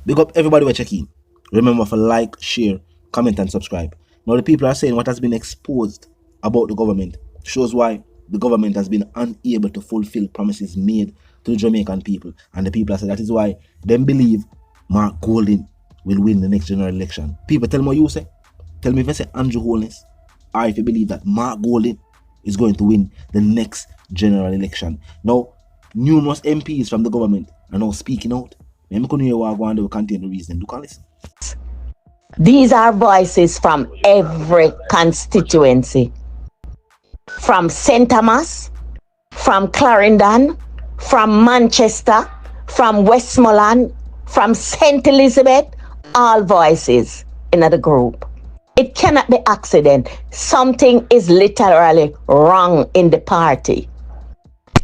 Big up everybody we're checking. Remember to like, share, comment, and subscribe. Now the people are saying what has been exposed about the government shows why the government has been unable to fulfill promises made to the Jamaican people. And the people are saying that is why they believe Mark Golding will win the next general election. People, tell me what you say. Tell me if I say Andrew Holness, or if you believe that Mark Golding is going to win the next general election. Now, numerous MPs from the government are now speaking out. I'm going to hear what will contain the reason. Do can listen. These are voices from every constituency. From St. Thomas, from Clarendon, from Manchester, from Westmoreland, from St. Elizabeth, all voices in the group. It cannot be accident. Something is literally wrong in the party.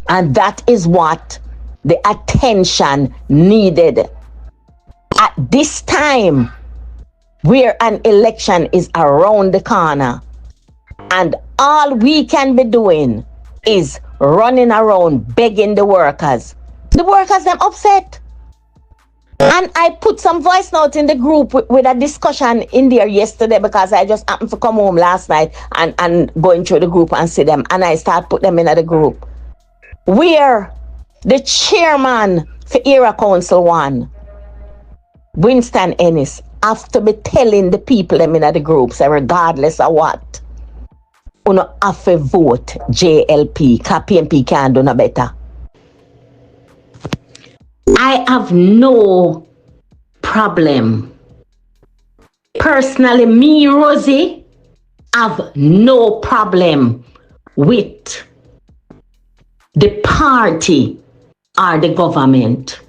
And that is what the attention needed. At this time, where an election is around the corner, and all we can be doing is running around begging the workers. The workers, them upset. And I put some voice note in the group with a discussion in there yesterday because I just happened to come home last night and going through the group and see them. And I start put them in the group. Where the chairman for Era Council 1, Winston Ennis, have to be telling the people them in the group, so regardless of what, you know, have to vote JLP, because PMP can't do no better. I have no problem. Personally, me, Rosie, have no problem with the party or the government.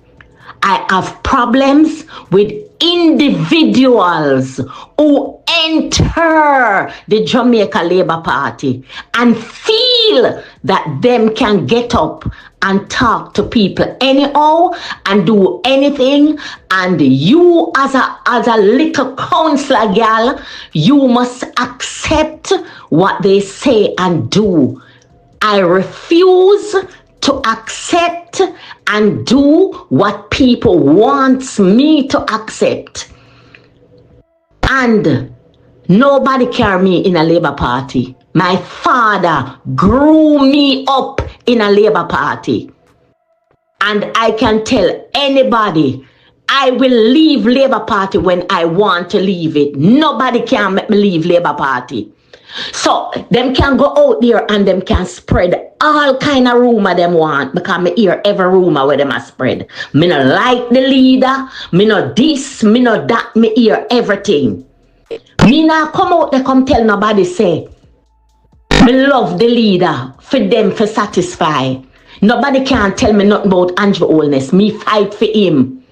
I have problems with individuals who enter the Jamaica Labour Party and feel that them can get up and talk to people anyhow and do anything, and you as a little councillor girl, you must accept what they say and do. I refuse to accept and do what people want me to accept. And nobody carry me in a Labour Party. My father grew me up in a Labour Party. And I can tell anybody, I will leave Labour Party when I want to leave it. Nobody can make me leave Labour Party. So them can go out there and them can spread all kind of rumor them want, because me hear every rumor where them a spread. Me no like the leader, me no this, me no that, me hear everything. Me not come out there come tell nobody say me love the leader for them for satisfy. Nobody can tell me nothing about Andrew Holness. Me fight for him.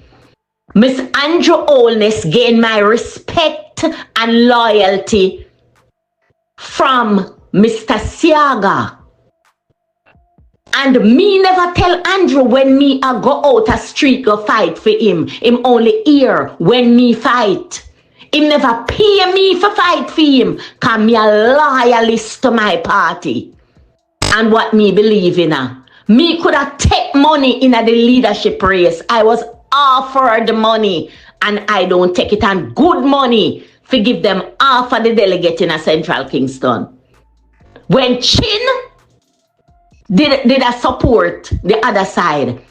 Miss Andrew Holness gain my respect and loyalty from Mr. Siaga. And me never tell Andrew when me I go out a street go fight for him. Him only hear when me fight. Him never pay me for fight for him, cause me a loyalist to my party. And what me believe in. Me could have take money in the leadership race. I was offered the money and I don't take it, and good money to give them half of the delegate in a Central Kingston. When Chin did a support the other side,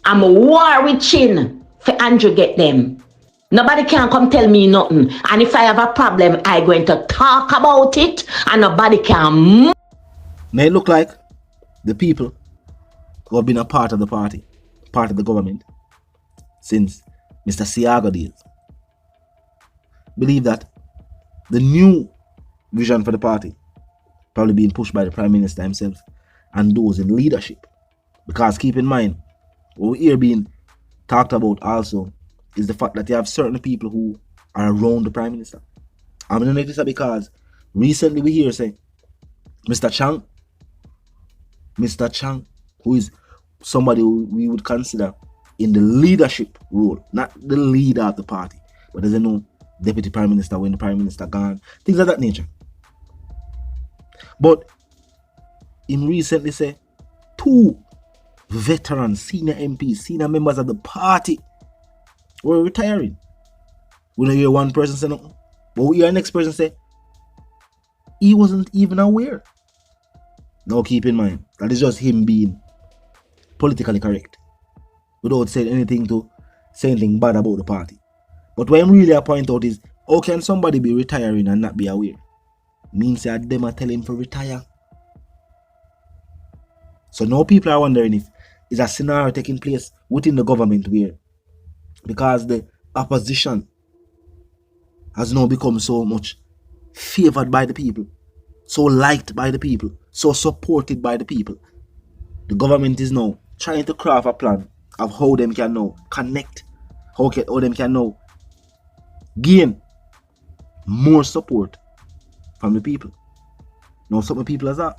I'm a war with Chin for Andrew get them. Nobody can come tell me nothing. And if I have a problem, I'm going to talk about it and nobody can. Now it look like the people who have been a part of the party, part of the government, since Mr. Siaga days, believe that the new vision for the party probably being pushed by the Prime Minister himself and those in leadership. Because keep in mind, what we hear being talked about also is the fact that you have certain people who are around the Prime Minister. I'm going to notice that because recently we hear say Mr. Chang, who is somebody who we would consider in the leadership role, not the leader of the party, but as you know, Deputy Prime Minister when the Prime Minister gone, things of that nature. But him recently say 2 veterans, senior MPs, senior members of the party We're retiring. We don't hear one person say nothing. But we hear the next person say, he wasn't even aware. Now keep in mind, that is just him being politically correct. Without saying anything bad about the party. But what I'm really I point out is, how can somebody be retiring and not be aware? Means that them are telling him to retire. So now people are wondering if is a scenario taking place within the government where, because the opposition has now become so much favored by the people, so liked by the people, so supported by the people, the government is now trying to craft a plan of how them can now connect, how them can now gain more support from the people. Now, some people have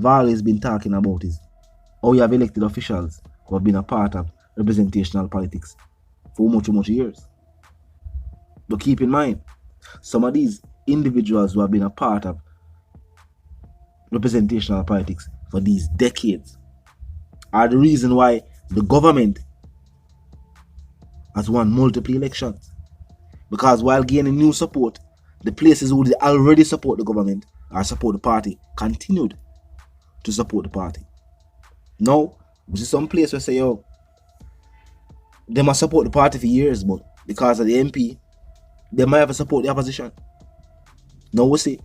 always been talking about is how you have elected officials who have been a part of representational politics for much years. But keep in mind, some of these individuals who have been a part of representational politics for these decades are the reason why the government has won multiple elections. Because while gaining new support, the places who already support the government or support the party continued to support the party. Now, which is some place where say, yo, they must support the party for years, but because of the MP, they might have to support the opposition. Now we see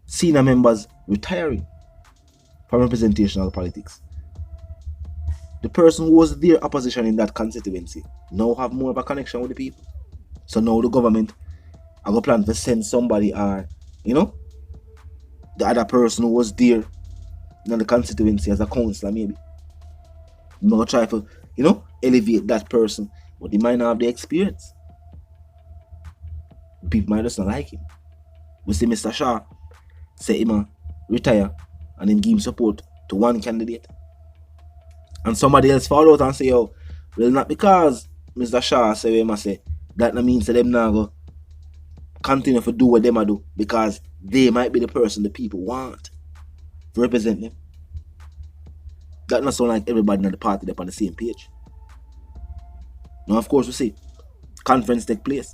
senior members retiring from representational politics. The person who was their opposition in that constituency now have more of a connection with the people. So now the government are going to plan to send somebody or, the other person who was there in the constituency as a councillor maybe. I'm going to try to, elevate that person, but they might not have the experience. People might just not like him. We see Mr. Shah say him retire and then give him support to one candidate. And somebody else fall out and say, well, not because Mr. Shah say him say, that means that them now go continue to do what them do because they might be the person the people want to represent them. That not sound like everybody in the party they're on the same page. Now, of course, we see conference take place.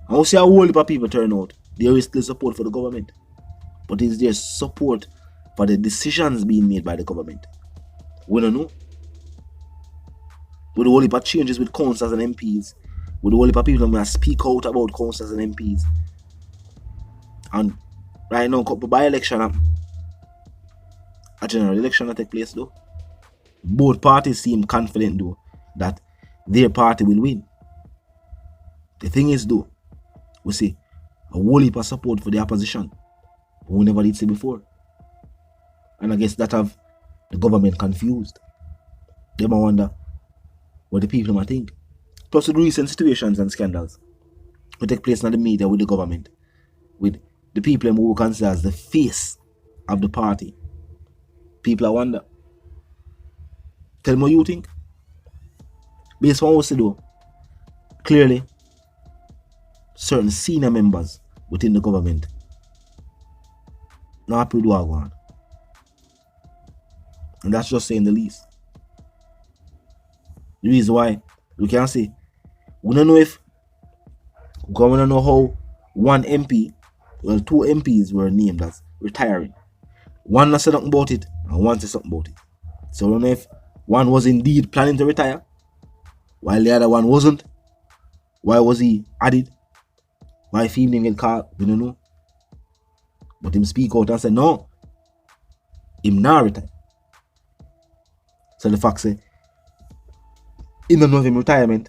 And we see a whole heap of people turn out. There is still support for the government. But is there support for the decisions being made by the government? We don't know. With the whole heap of changes with councillors and MPs, with the whole heap of people that speak out about councillors and MPs. And right now, couple by-election, a general election that take place though. Both parties seem confident though that their party will win. The thing is though, we see a whole heap of support for the opposition we never did see before. And I guess that have the government confused. They might wonder what the people might think. Plus the recent situations and scandals will take place in the media with the government, with the people who consider as the face of the party. People I wonder. Tell me what you think. Based on what we do, clearly certain senior members within the government not happy with what go on. And that's just saying the least. The reason why we can say we don't know if we don't know how one MP, well, two MPs were named as retiring. One said something about it and one said something about it. So we don't know if one was indeed planning to retire while the other one wasn't. Why was he added? Why if he didn't get called? We don't know. But him speak out and say no, him not retire. So the fact say in the know of him retirement,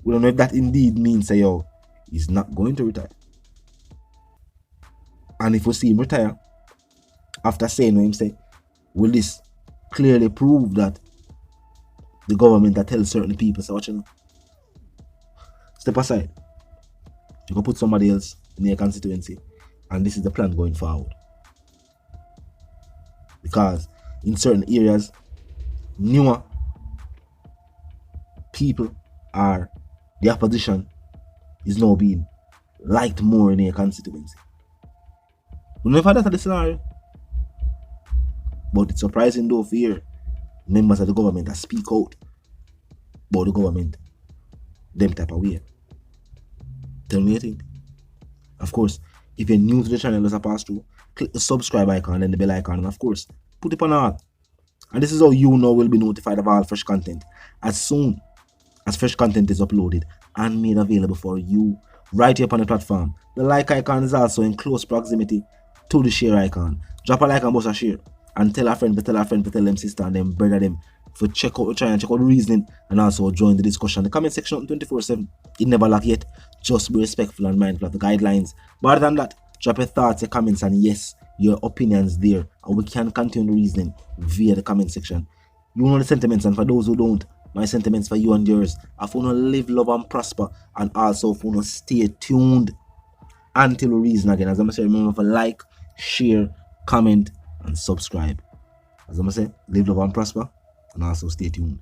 we don't know if that indeed means say yo, he's not going to retire. And if we see him retire, after saying what him say, will this clearly prove that the government that tells certain people, so what you know? Step aside. You can put somebody else in your constituency, and this is the plan going forward. Because in certain areas, newer people are the opposition is now being liked more in your constituency. We never had that scenario. But it's surprising though for hear members of the government that speak out about the government them type of way. Tell me what you think. Of course, if you're new to the channel as I pass through, click the subscribe icon and then the bell icon, and of course, put it on all. And this is how you know will be notified of all fresh content as soon as fresh content is uploaded and made available for you right here upon the platform. The like icon is also in close proximity to the share icon. Drop a like and bust a share, and tell a friend to tell a friend to tell them sister and them brother them for check out the channel, check out the reasoning, and also join the discussion. The comment section 24/7. It never lack yet. Just be respectful and mindful of the guidelines. But other than that, drop your thoughts, your comments, and yes, your opinions there, and we can continue the reasoning via the comment section. You know the sentiments, and for those who don't, my sentiments for you and yours. I want to live, love, and prosper, and also want to stay tuned until we reason again. As I'm say, remember to like, share, comment, and subscribe. As I'm say, live, love, and prosper, and also stay tuned.